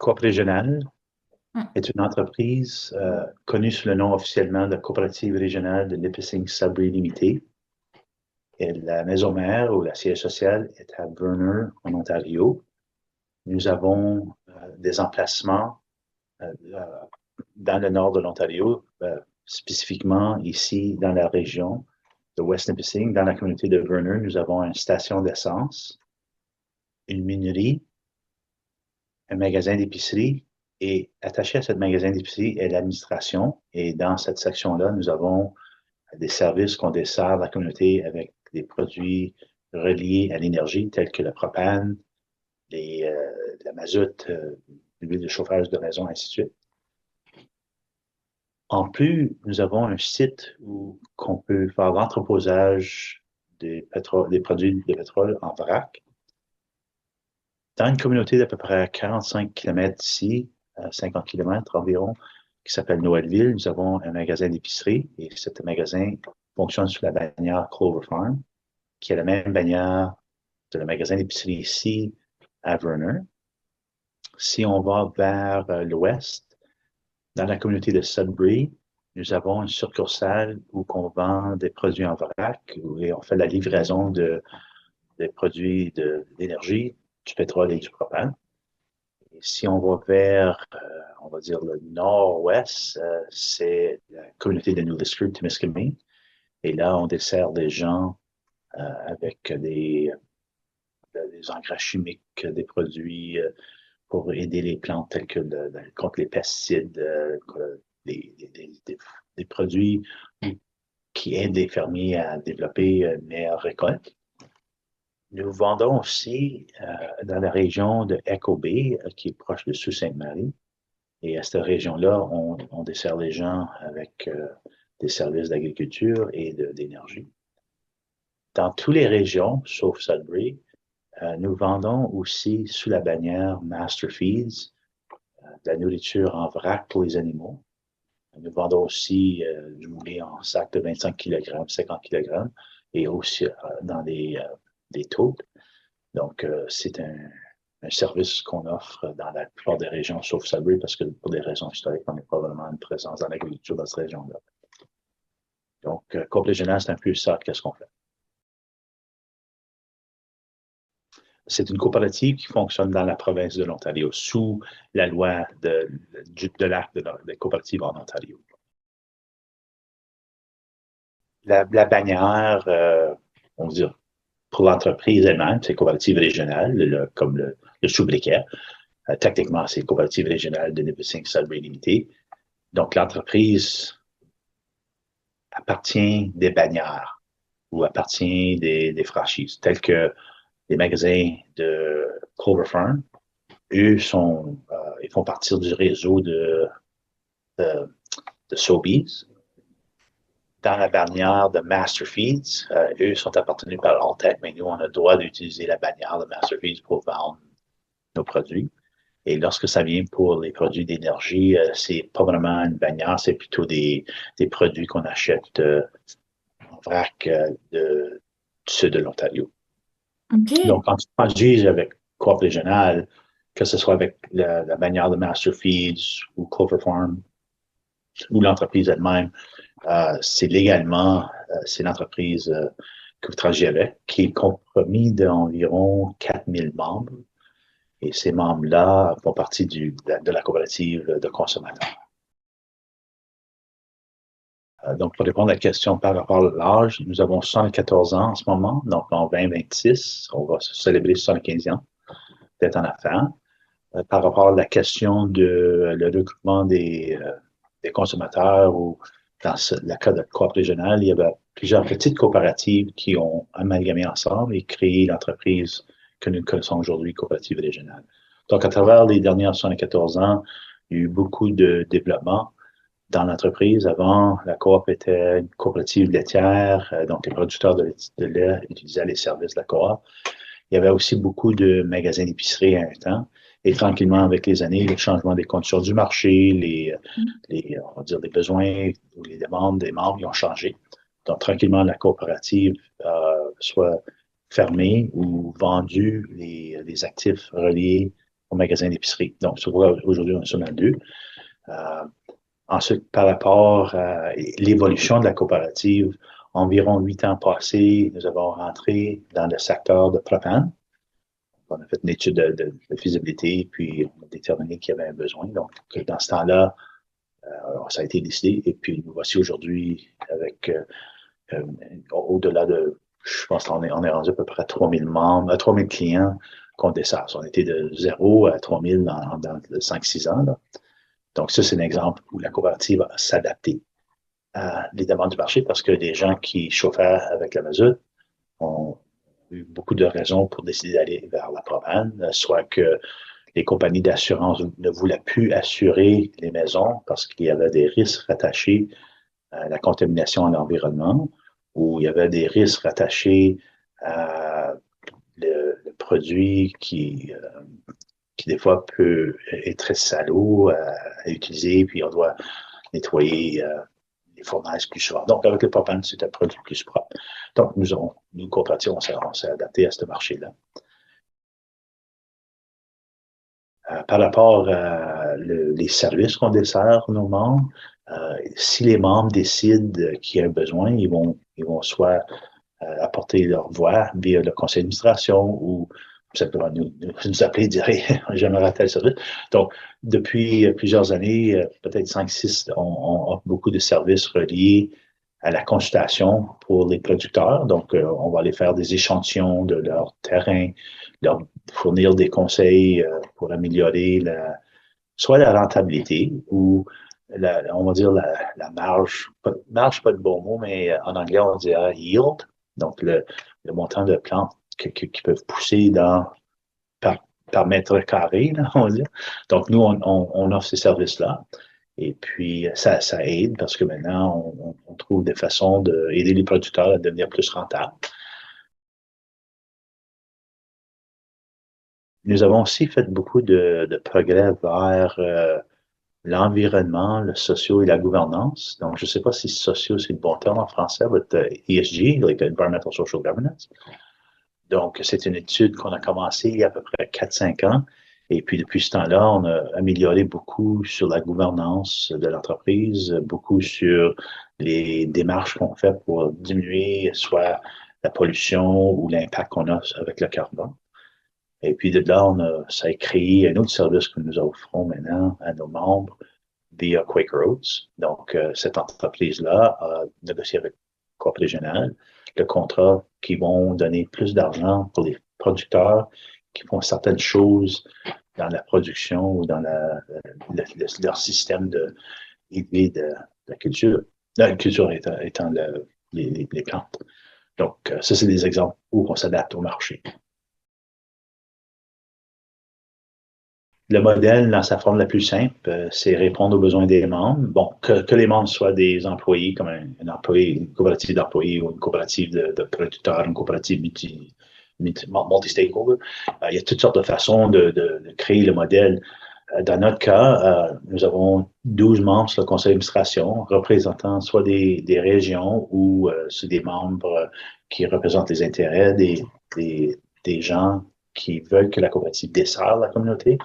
Coop Régionale Mm. est une entreprise connue sous le nom officiellement de Coopérative régionale de Nipissing Sudbury Limitée. Et la maison mère ou la siège social est à Verner, en Ontario. Nous avons des emplacements dans le nord de l'Ontario, spécifiquement ici dans la région de West Nipissing, dans la communauté de Verner. Nous avons une station d'essence, une minerie, un magasin d'épicerie, et attaché à ce magasin d'épicerie est l'administration. Et dans cette section-là, nous avons des services qu'on dessert la communauté avec des produits reliés à l'énergie, tels que le propane, la mazout, l'huile de chauffage de maison, ainsi de suite. En plus, nous avons un site où qu'on peut faire l'entreposage des produits de pétrole en vrac. Dans une communauté d'à peu près 45 km d'ici, 50 km environ, qui s'appelle Noëlleville, nous avons un magasin d'épicerie et ce magasin fonctionne sous la bannière Clover Farm, qui est la même bannière de le magasin d'épicerie ici à Verner. Si on va vers l'ouest, dans la communauté de Sudbury, nous avons une succursale où on vend des produits en vrac et on fait la livraison des produits d'énergie, du pétrole et du propane. Et si on va vers, on va dire, le nord-ouest, c'est la communauté de New Liskeard, Témiscamingue. Et là, on dessert des gens avec des engrais chimiques, des produits pour aider les plantes tels que contre les pesticides, des, des, des, des produits qui aident les fermiers à développer une meilleure récolte. Nous vendons aussi dans la région de Echo Bay, qui est proche de Sault-Sainte-Marie. Et à cette région-là, on dessert les gens avec des services d'agriculture et d'énergie. Dans toutes les régions, sauf Sudbury, nous vendons aussi sous la bannière Master Feeds de la nourriture en vrac pour les animaux. Nous vendons aussi du moulet en sac de 25 kg, 50 kg et aussi dans des totes. Donc, c'est un service qu'on offre dans la plupart des régions, sauf Sudbury, parce que pour des raisons historiques, on n'a pas vraiment une présence dans l'agriculture dans cette région-là. Donc, Coop Régional, c'est un peu ça qu'est-ce qu'on fait. C'est une coopérative qui fonctionne dans la province de l'Ontario, sous la loi de l'acte des coopératives en Ontario. La bannière, on va dire, pour l'entreprise elle-même, c'est coopérative régionale, comme le sobriquet. Techniquement, c'est coopérative régionale de Nipissing Sudbury Limitée. Donc, l'entreprise appartient des bannières ou appartient des franchises, telles que les magasins de Clover Farm. Eux ils font partie du réseau de Sobeys. Dans la bannière de Master Feeds, eux sont appartenus par Alltech, mais nous, on a le droit d'utiliser la bannière de Master Feeds pour vendre nos produits. Et lorsque ça vient pour les produits d'énergie, c'est pas vraiment une bannière, c'est plutôt des produits qu'on achète en vrac du sud de l'Ontario. OK. Donc, quand tu transiges avec Coop Régional, que ce soit avec la bannière de Master Feeds ou Clover Farm ou l'entreprise elle-même, c'est légalement, c'est l'entreprise que vous transigez avec, qui est compromis d'environ 4000 membres. Et ces membres-là font partie de la coopérative de consommateurs. Donc, pour répondre à la question par rapport à l'âge, nous avons 74 ans en ce moment, donc en 2026, on va célébrer 75 ans d'être en affaires. Par rapport à la question de le regroupement des consommateurs ou dans le cas de Coop Régional, il y avait plusieurs petites coopératives qui ont amalgamé ensemble et créé l'entreprise que nous connaissons aujourd'hui, Coopérative Régionale. Donc, à travers les dernières 74 ans, il y a eu beaucoup de développement dans l'entreprise. Avant, la coop était une coopérative laitière, donc les producteurs de lait utilisaient les services de la coop. Il y avait aussi beaucoup de magasins d'épicerie à un temps. Et tranquillement, avec les années, le changement des conditions du marché, on va dire, les besoins ou les demandes des membres ils ont changé. Donc, tranquillement, la coopérative soit fermée ou vendu les actifs reliés au magasin d'épicerie. Donc, aujourd'hui, on est sur dans le 2. Euh, Ensuite, par rapport à l'évolution de la coopérative, environ 8 ans passés, nous avons rentré dans le secteur de propane. On a fait une étude de faisabilité, puis on a déterminé qu'il y avait un besoin. Donc, dans ce temps-là, ça a été décidé. Et puis, nous voici aujourd'hui avec au-delà de, je pense qu'on est rendu à peu près à 3000 membres, à 3000 clients qu'on dessert. On était de 0 à 3000 dans 5-6 ans. Là. Donc, ça, c'est un exemple où la coopérative a s'adapté à les demandes du marché parce que les gens qui chauffaient avec la mazout ont eu beaucoup de raisons pour décider d'aller vers la propane, soit que les compagnies d'assurance ne voulaient plus assurer les maisons parce qu'il y avait des risques rattachés à la contamination à l'environnement, ou il y avait des risques rattachés à le produit qui des fois peut être très salaud à utiliser, puis on doit nettoyer les fournaise plus souvent. Donc, avec le propane, c'est un produit plus propre. Donc, nous coopératives, on s'est adapté à ce marché-là. Par rapport à les services qu'on dessert nos membres, si les membres décident qu'il y a un besoin, ils vont soit apporter leur voix via le conseil d'administration ou simplement nous appeler et dire hey, j'aimerais tel service. Donc, depuis plusieurs années, peut-être 5-6, on offre beaucoup de services reliés à la consultation pour les producteurs. Donc, on va aller faire des échantillons de leur terrain, leur fournir des conseils pour améliorer soit la rentabilité ou on va dire la marge, marge pas de bon mot, mais en anglais on dirait yield, donc le montant de plantes qui peuvent pousser par mètre carré, là, on va dire. Donc nous, on offre ces services-là. Et puis, ça aide parce que maintenant, on trouve des façons d'aider les producteurs à devenir plus rentables. Nous avons aussi fait beaucoup de progrès vers l'environnement, le socio et la gouvernance. Donc, je ne sais pas si socio, c'est le bon terme en français, mais ESG, like Environmental Social Governance. Donc, c'est une étude qu'on a commencée il y a à peu près 4-5 ans. Et puis, depuis ce temps-là, on a amélioré beaucoup sur la gouvernance de l'entreprise, beaucoup sur les démarches qu'on fait pour diminuer soit la pollution ou l'impact qu'on a avec le carbone. Et puis, de là, ça a créé un autre service que nous offrons maintenant à nos membres via Quaker Oats. Donc, cette entreprise-là a négocié avec Coop Régional le contrat qui vont donner plus d'argent pour les producteurs qui font certaines choses dans la production ou dans leur système de la culture. La culture étant les plantes. Donc, ça, c'est des exemples où on s'adapte au marché. Le modèle, dans sa forme la plus simple, c'est répondre aux besoins des membres. Bon, que les membres soient des employés, comme un employé, une coopérative d'employés ou une coopérative de producteurs, une coopérative multi-stakeholder. Il y a toutes sortes de façons de créer le modèle. Dans notre cas, nous avons 12 membres sur le conseil d'administration, représentant soit des régions ou c'est des membres qui représentent les intérêts des gens qui veulent que la coopérative dessert la communauté.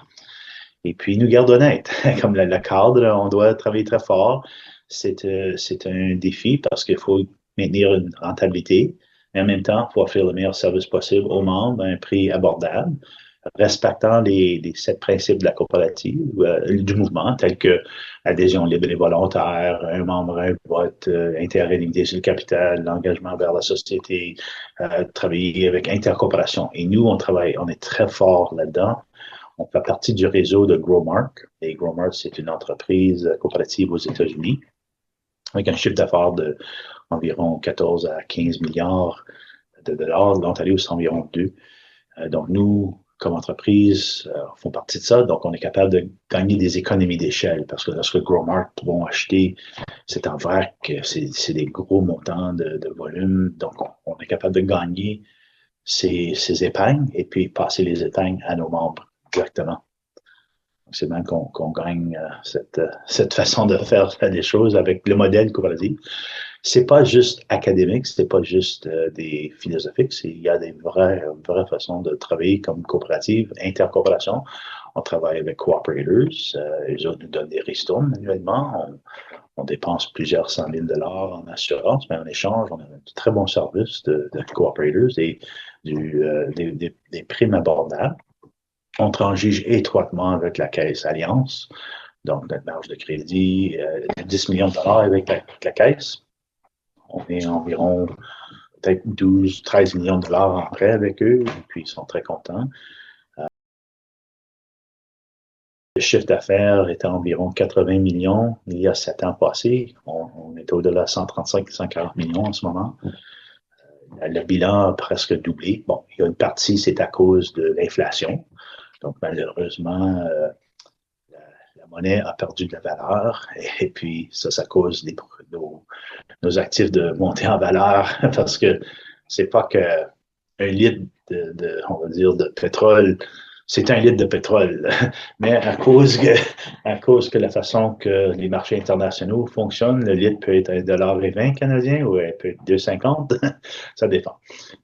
Et puis, nous garde honnête. Comme le cadre, on doit travailler très fort. C'est un défi parce qu'il faut maintenir une rentabilité, mais en même temps, il faut offrir le meilleur service possible aux membres à un prix abordable, respectant les 7 principes de la coopérative, du mouvement, tels que adhésion libre et volontaire, un membre, un vote, intérêt limité sur le capital, l'engagement vers la société, travailler avec intercoopération. Et nous, on est très fort là-dedans. On fait partie du réseau de Growmark. Et Growmark, c'est une entreprise coopérative aux États-Unis avec un chiffre d'affaires d'environ 14 à 15 milliards de dollars. L'Ontario, c'est environ 2. Donc, nous, comme entreprise, font partie de ça. Donc, on est capable de gagner des économies d'échelle parce que lorsque Growmark vont acheter, c'est en vrac, c'est des gros montants de volume. Donc, on est capable de gagner ces épargnes et puis passer les épargnes à nos membres directement. C'est bien qu'on gagne cette façon de faire des choses avec le modèle coopératif. C'est pas juste académique, c'est pas juste des philosophiques, il y a des vraies façons de travailler comme coopérative, intercoopération. On travaille avec Cooperators. Les autres nous donnent des ristournes annuellement. On dépense plusieurs cent mille dollars en assurance, mais en échange, on a un très bon service de Cooperators et des primes abordables. On transige étroitement avec la Caisse Alliance, donc notre marge de crédit, 10 millions de dollars avec la Caisse. On est environ peut-être 12, 13 millions de dollars en prêt avec eux, et puis ils sont très contents. Le chiffre d'affaires était environ 80 millions il y a 7 ans passés. On est au-delà de 135, 140 millions en ce moment. Le bilan a presque doublé. Bon, il y a une partie, c'est à cause de l'inflation. Donc, malheureusement, la monnaie a perdu de la valeur. Et puis, ça cause nos actifs de monter en valeur parce que c'est pas que un litre on va dire, de pétrole, c'est un litre de pétrole. Mais à cause que la façon que les marchés internationaux fonctionnent, le litre peut être 1,20 canadien ou elle peut être 2,50. Ça dépend.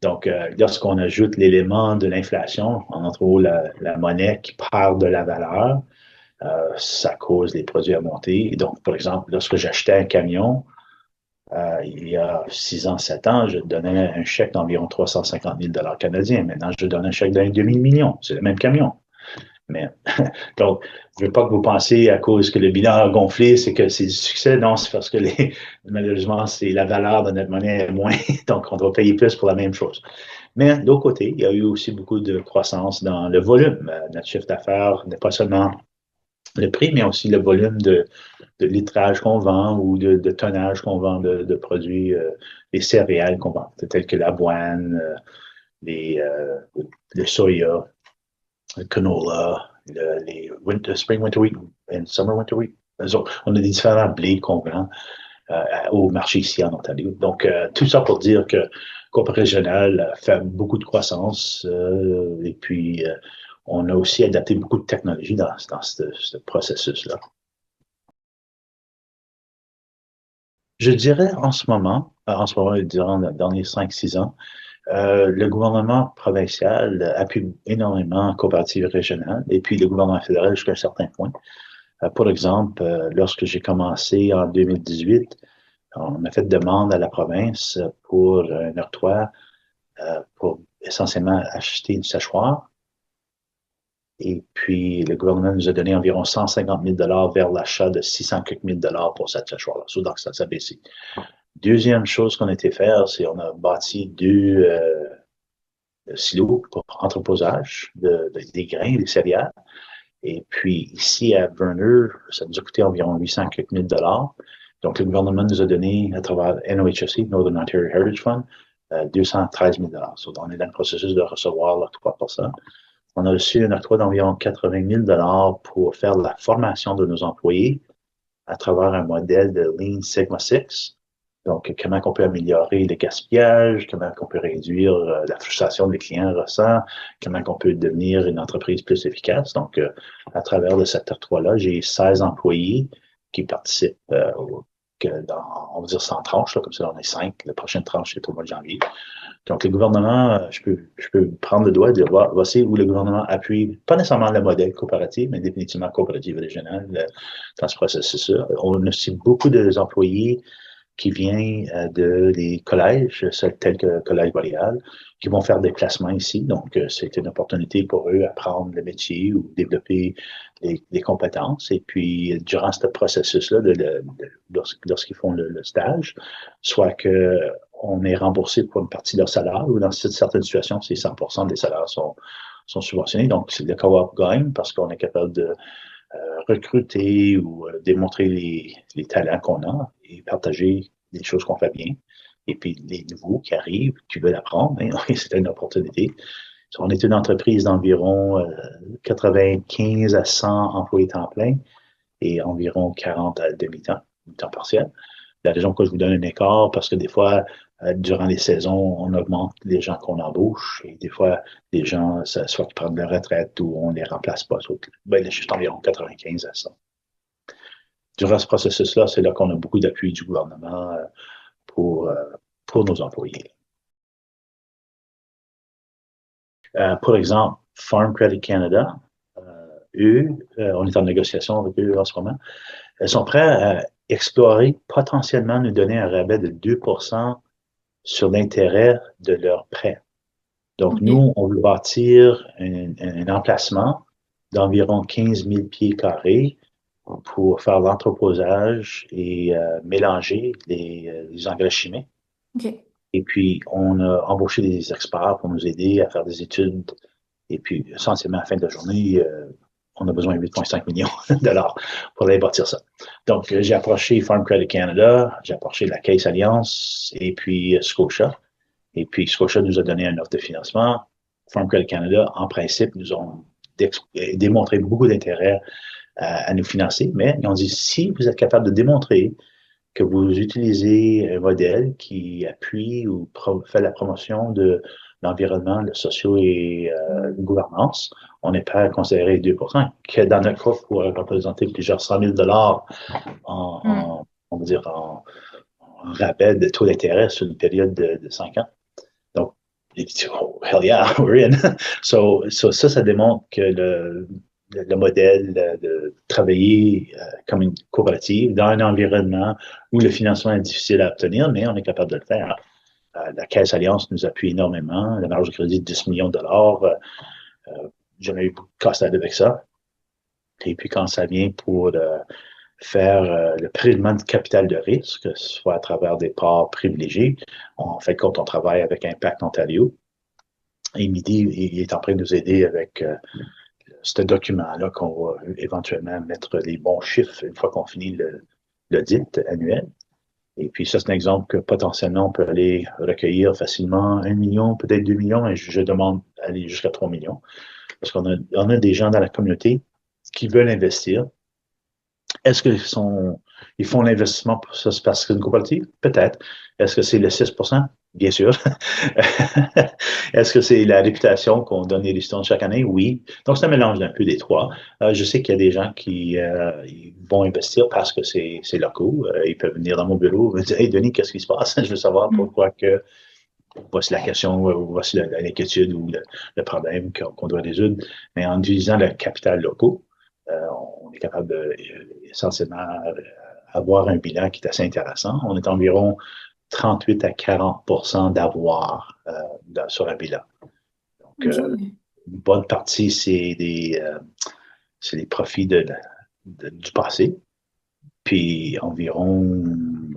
Donc, lorsqu'on ajoute l'élément de l'inflation, entre autres la monnaie qui perd de la valeur, ça cause les produits à monter. Donc, par exemple, lorsque j'achetais un camion, il y a 6 ans, 7 ans, je donnais un chèque d'environ 350 000 canadiens. Maintenant, je donne un chèque d'un demi-million. C'est le même camion. Mais, donc, je ne veux pas que vous pensiez à cause que le bilan a gonflé, c'est que c'est du succès. Non, c'est parce que malheureusement, c'est la valeur de notre monnaie est moins. Donc, on doit payer plus pour la même chose. Mais de l'autre côté, il y a eu aussi beaucoup de croissance dans le volume. Notre chiffre d'affaires n'est pas seulement le prix, mais aussi le volume de litrage qu'on vend ou de tonnage qu'on vend de produits, les céréales qu'on vend, tels que l'avoine, le soya, le canola, les spring winter wheat et summer winter wheat. On a des différents blés qu'on vend au marché ici en Ontario. Donc, tout ça pour dire que Coop Régional fait beaucoup de croissance et puis on a aussi adapté beaucoup de technologies dans ce processus-là. Je dirais en ce moment, durant les derniers 5, 6 ans, le gouvernement provincial appuie énormément la coopérative régionale et puis le gouvernement fédéral jusqu'à un certain point. Pour exemple, lorsque j'ai commencé en 2018, on a fait demande à la province pour un octroi pour essentiellement acheter une séchoir. Et puis, le gouvernement nous a donné environ 150 000 vers l'achat de 600 000 pour cette séchoir-là. Donc, ça s'est baissé. Deuxième chose qu'on a été faire, c'est qu'on a bâti deux silos pour entreposage des grains et des céréales. Et puis, ici, à Verner, ça nous a coûté environ 800 000 Donc, le gouvernement nous a donné, à travers NOHC, Northern Ontario Heritage Fund, 213 000 Donc, on est dans le processus de recevoir l'octroi pour ça. On a reçu un octroi d'environ 80 000 pour faire la formation de nos employés à travers un modèle de Lean Sigma Six. Donc, comment on peut améliorer le gaspillage, comment on peut réduire la frustration que les clients ressentent, comment on peut devenir une entreprise plus efficace. Donc, à travers de cet octroi-là, j'ai 16 employés qui participent on va dire 100 tranches, là, comme ça, on est 5. La prochaine tranche, c'est au mois de janvier. Donc, le gouvernement, je peux prendre le doigt et dire, voici où le gouvernement appuie, pas nécessairement le modèle coopératif, mais définitivement coopérative régionale dans ce processus-là. On a aussi beaucoup d'employés qui viennent des collèges, tels que le Collège Boréal, qui vont faire des placements ici. Donc, c'est une opportunité pour eux d'apprendre le métier ou développer les compétences. Et puis, durant ce processus-là, lorsqu'ils font le stage, soit qu'on est remboursé pour une partie de leur salaire ou dans certaines situations, c'est 100% des salaires sont subventionnés. Donc, le co-op gagne parce qu'on est capable de recruter ou démontrer les talents qu'on a et partager les choses qu'on fait bien. Et puis les nouveaux qui arrivent, qui veulent apprendre, hein, c'est une opportunité. On est une entreprise d'environ 95 à 100 employés temps plein et environ 40 à demi-temps, temps partiel. La raison pour laquelle je vous donne un écart, parce que des fois, durant les saisons, on augmente les gens qu'on embauche et des fois, les gens, soit qu'ils prennent leur retraite ou on ne les remplace pas. Ben, là, juste environ 95 à 100. Durant ce processus-là, c'est là qu'on a beaucoup d'appui du gouvernement pour, pour nos employés. Par exemple, Farm Credit Canada eux, on est en négociation avec eux en ce moment, elles sont prêtes à explorer, potentiellement nous donner un rabais de 2% sur l'intérêt de leur prêt. Donc, OK. nous, on veut bâtir un emplacement d'environ 15 000 pieds carrés pour faire l'entreposage et mélanger les engrais chimiques. OK. Et puis, on a embauché des experts pour nous aider à faire des études. Et puis, essentiellement, à la fin de la journée, on a besoin de 8,5 millions de dollars pour aller bâtir ça. Donc, j'ai approché Farm Credit Canada, j'ai approché la Caisse Alliance et puis Scotia. Et puis, Scotia nous a donné un offre de financement. Farm Credit Canada, en principe, nous ont démontré beaucoup d'intérêt à nous financer, mais ils ont dit, si vous êtes capable de démontrer que vous utilisez un modèle qui appuie ou fait la promotion de l'environnement, le social et la gouvernance, on est prêt à considérer 2%, que dans notre cas pourrait représenter plusieurs 100 000 $ Hmm. on va dire en rabais de taux d'intérêt sur une période de 5 ans. Donc, oh, hell yeah, we're in. Ça démontre que le modèle de travailler comme une coopérative dans un environnement où le financement est difficile à obtenir, mais on est capable de le faire. La Caisse Alliance nous appuie énormément. La marge de crédit de 10 millions de dollars. J'en ai eu beaucoup de casse-tête avec ça. Et puis, quand ça vient pour faire le prélèvement de capital de risque, soit à travers des parts privilégiés, en fait, quand on travaille avec Impact Ontario, et Midi, il est en train de nous aider avec ce document-là qu'on va éventuellement mettre les bons chiffres une fois qu'on finit l'audit annuel. Et puis ça, c'est un exemple que potentiellement on peut aller recueillir facilement 1 million, peut-être 2 millions, et je demande d'aller jusqu'à 3 millions. Parce on a des gens dans la communauté qui veulent investir. Est-ce ils font l'investissement pour ça, c'est parce que c'est une coopérative? Peut-être. Est-ce que c'est le 6%? Bien sûr. Est-ce que c'est la réputation qu'on donne les restaurants chaque année? Oui. Donc, c'est un mélange d'un peu des trois. Je sais qu'il y a des gens qui ils vont investir parce que c'est locaux. Ils peuvent venir dans mon bureau et me dire, Hey, Denis, qu'est-ce qui se passe? Je veux savoir Hmm. pourquoi que voici la question, voici l'inquiétude ou le problème qu'on doit résoudre. Mais en utilisant le capital local, on est capable de essentiellement avoir un bilan qui est assez intéressant. On est environ 38 à 40 d'avoir sur un bilan. Donc, OK. une bonne partie, c'est des profits du passé. Puis environ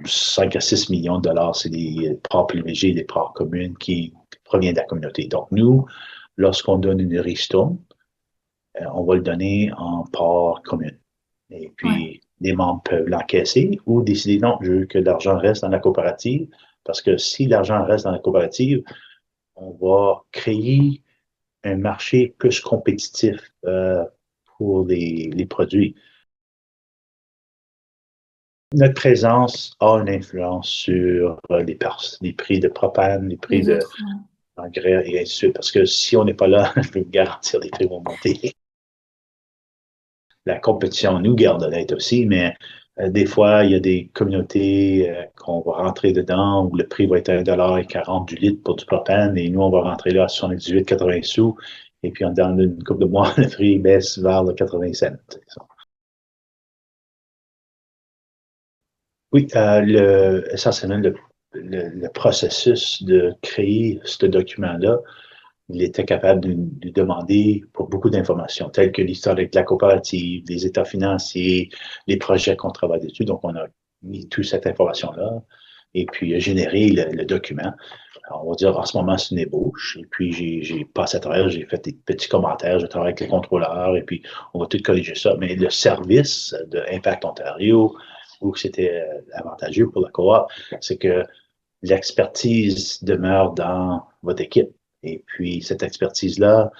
5 à 6 millions de dollars, c'est des parts privilégiées, des parts communes qui proviennent de la communauté. Donc, nous, lorsqu'on donne une ristourne, on va le donner en parts communes. Et Ouais. puis, les membres peuvent l'encaisser ou décider, non, je veux que l'argent reste dans la coopérative, parce que si l'argent reste dans la coopérative, on va créer un marché plus compétitif pour les produits. Notre présence a une influence sur les prix de propane, les prix Les autres. Ouais. d'engrais et ainsi de suite. Parce que si on n'est pas là, je peux vous garantir les prix vont monter. La compétition nous garde l'être aussi, mais des fois, il y a des communautés qu'on va rentrer dedans où le prix va être 1,40 $ du litre pour du propane et nous, on va rentrer là à 78,80 sous. Et puis, dans une couple de mois, le prix baisse vers le 80 cents. Oui, essentiellement, le processus de créer ce document-là, il était capable de demander pour beaucoup d'informations, telles que l'historique de la coopérative, les états financiers, les projets qu'on travaille dessus. Donc, on a mis toute cette information-là et puis généré le document. Alors, on va dire, en ce moment, c'est une ébauche. Et puis, j'ai passé à travers, j'ai fait des petits commentaires, je travaille avec les contrôleurs et puis on va tout corriger ça. Mais le service de Impact Ontario, où c'était avantageux pour la coop, c'est que l'expertise demeure dans votre équipe. Et puis, cette expertise-là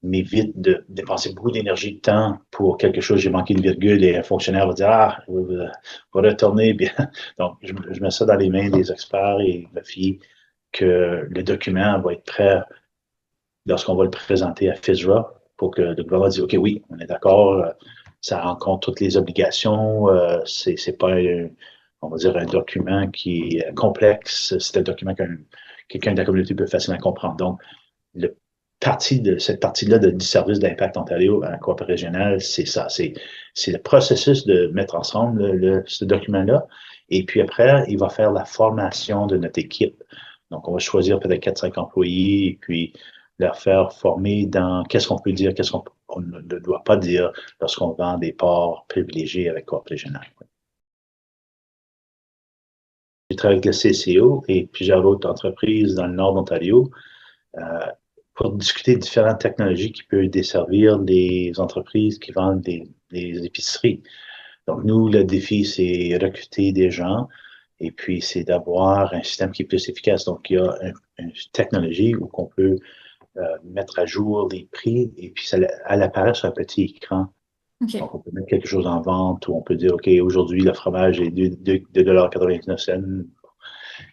m'évite de dépenser beaucoup d'énergie, de temps pour quelque chose, j'ai manqué une virgule et un fonctionnaire va dire, ah, va retourner. Bien. Donc, je mets ça dans les mains des experts et me fie que le document va être prêt lorsqu'on va le présenter à FISRA pour que le gouvernement dise, OK, oui, on est d'accord, ça rencontre toutes les obligations, c'est pas on va dire un document qui est complexe, c'est un document que quelqu'un de la communauté peut facilement comprendre. Donc, le cette partie-là du service d'Impact Ontario à la coop régionale, c'est ça. C'est le processus de mettre ensemble ce document-là. Et puis après, il va faire la formation de notre équipe. Donc, on va choisir peut-être 4-5 employés et puis leur faire former dans qu'est-ce qu'on peut dire, qu'est-ce qu'on ne doit pas dire lorsqu'on vend des ports privilégiés avec coop régionale. J'ai travaillé avec le CCO et plusieurs autres entreprises dans le nord d'Ontario pour discuter de différentes technologies qui peuvent desservir des entreprises qui vendent des épiceries. Donc, nous, le défi, c'est recruter des gens et puis c'est d'avoir un système qui est plus efficace. Donc, il y a une technologie où on peut mettre à jour les prix et puis elle apparaît sur un petit écran. OK. Donc, on peut mettre quelque chose en vente ou on peut dire, OK, aujourd'hui, le fromage est 2,99 $.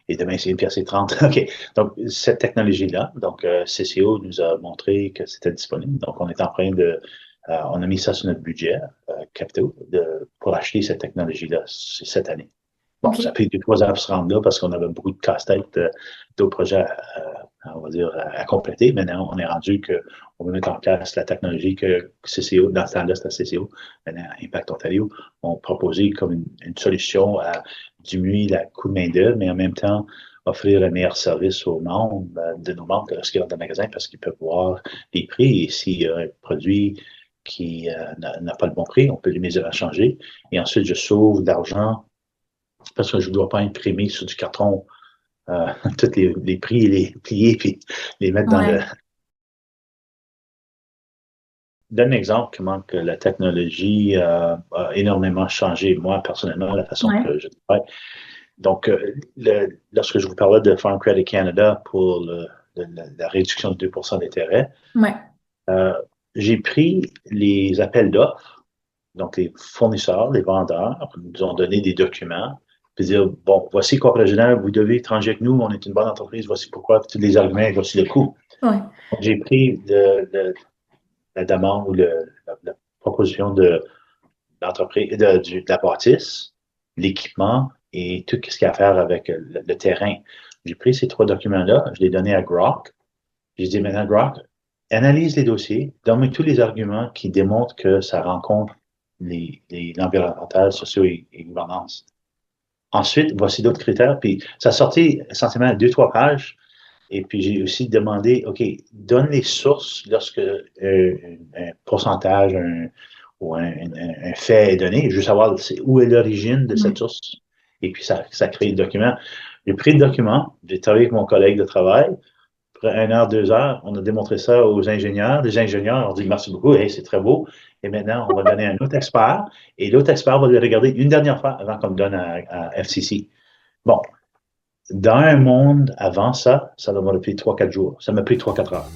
Et demain, c'est 1,30 $. OK. Donc, cette technologie-là, donc, CCO nous a montré que c'était disponible. Donc, on est en train on a mis ça sur notre budget capitaux pour acheter cette technologie-là cette année. Bon, OK. ça a pris 2-3 ans pour se rendre là parce qu'on avait beaucoup de casse-tête, d'autres projets, on va dire, à compléter. Maintenant, on est rendu qu'on va mettre en place la technologie que CCO, dans ce temps-là, c'était CCO, maintenant Impact Ontario, ont proposé comme une solution à diminuer le coût de main-d'œuvre, mais en même temps, offrir un meilleur service aux membres, de nos membres lorsqu'ils rentrent dans le magasin parce qu'ils peuvent voir les prix et s'il y a un produit qui n'a pas le bon prix, on peut les mettre à changer. Et ensuite, je sauve de l'argent parce que je ne dois pas imprimer sur du carton tous les prix, les plier puis les mettre dans le. Ouais. Donne un exemple comment que la technologie a énormément changé, moi, personnellement, la façon Ouais. que je travaille. Donc, lorsque je vous parlais de Farm Credit Canada pour la réduction de 2 % d'intérêt, Ouais. j'ai pris les appels d'offres, donc les fournisseurs, les vendeurs, nous ont donné des documents, puis dire, bon, voici Coop Régional, vous devez étranger avec nous, on est une bonne entreprise, voici pourquoi, tous les arguments, voici le coût. Ouais. Donc, j'ai pris la demande ou la proposition de l'entreprise, de la bâtisse, l'équipement et tout ce qu'il y a à faire avec le terrain. J'ai pris ces 3 documents-là, je les ai donnés à Grok. J'ai dit maintenant, Grok, analyse les dossiers, donne-moi tous les arguments qui démontrent que ça rencontre l'environnemental, sociaux et gouvernance. Ensuite, voici d'autres critères. Puis, ça a sorti essentiellement 2-3 pages. Et puis, j'ai aussi demandé, OK, donne les sources lorsque un pourcentage ou un fait est donné. Je veux savoir où est l'origine de Ouais. cette source. Et puis, ça crée le document. J'ai pris le document, j'ai travaillé avec mon collègue de travail. Après 1 heure, 2 heures, on a démontré ça aux ingénieurs. Les ingénieurs ont dit merci beaucoup, hey, c'est très beau. Et maintenant, on va donner à un autre expert. Et l'autre expert va le regarder une dernière fois avant qu'on le donne à FCC. Bon, dans un monde avant ça, ça m'a pris 3-4 jours. Ça m'a pris 3-4 heures.